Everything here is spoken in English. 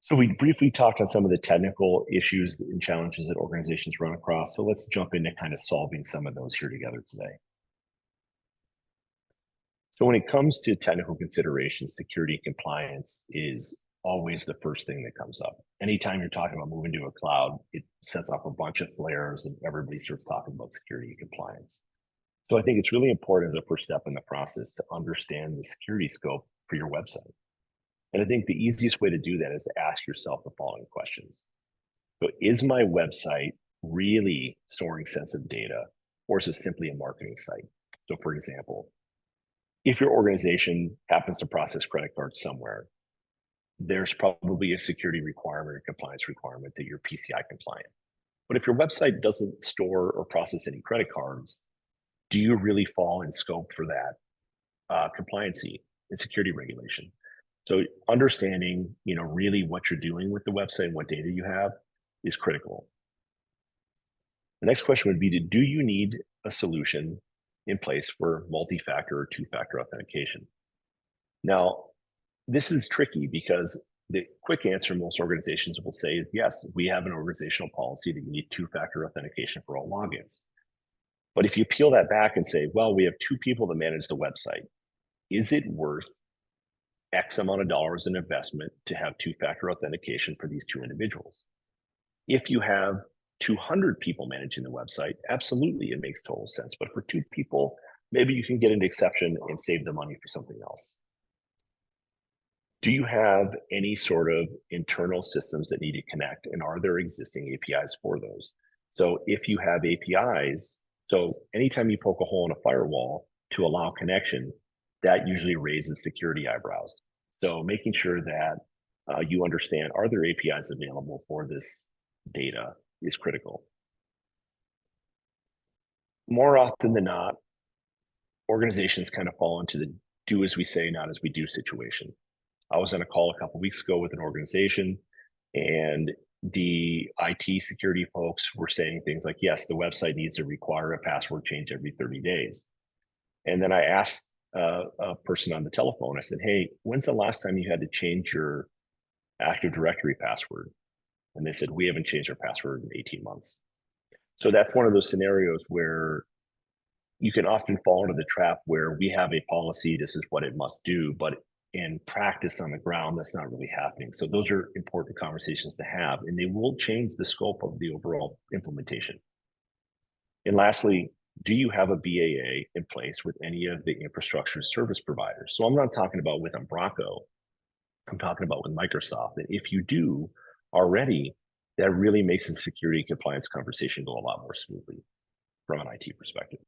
So we briefly talked on some of the technical issues and challenges that organizations run across. So let's jump into kind of solving some of those here together today. So when it comes to technical considerations, security and compliance is always the first thing that comes up. Anytime you're talking about moving to a cloud, it sets off a bunch of flares and everybody starts talking about security and compliance. So I think it's really important as a first step in the process to understand the security scope for your website. And I think the easiest way to do that is to ask yourself the following questions. So is my website really storing sensitive data, or is it simply a marketing site? So for example, if your organization happens to process credit cards somewhere, there's probably a security requirement or compliance requirement that you're PCI compliant. But if your website doesn't store or process any credit cards, do you really fall in scope for that compliancy and security regulation? So understanding, really what you're doing with the website and what data you have is critical. The next question would be, do you need a solution in place for multi-factor or two-factor authentication? Now, this is tricky because the quick answer most organizations will say is, yes, we have an organizational policy that you need two-factor authentication for all logins. But if you peel that back and say, well, we have two people that manage the website, is it worth X amount of dollars in investment to have two-factor authentication for these two individuals? If you have 200 people managing the website, absolutely, it makes total sense. But for two people, maybe you can get an exception and save the money for something else. Do you have any sort of internal systems that need to connect, and are there existing APIs for those? So if you have APIs, so anytime you poke a hole in a firewall to allow connection, that usually raises security eyebrows. So making sure that you understand, are there APIs available for this data is critical. More often than not, organizations kind of fall into the do as we say, not as we do situation. I was on a call a couple of weeks ago with an organization, and the IT security folks were saying things like, yes, the website needs to require a password change every 30 days. And then I asked a person on the telephone, I said, hey, when's the last time you had to change your Active Directory password? And they said, we haven't changed our password in 18 months. So that's one of those scenarios where you can often fall into the trap where we have a policy, this is what it must do, but in practice on the ground, that's not really happening. So those are important conversations to have, and they will change the scope of the overall implementation. And lastly, do you have a BAA in place with any of the infrastructure service providers? So I'm not talking about with Umbraco, I'm talking about with Microsoft. And if you do already, that really makes the security compliance conversation go a lot more smoothly from an IT perspective.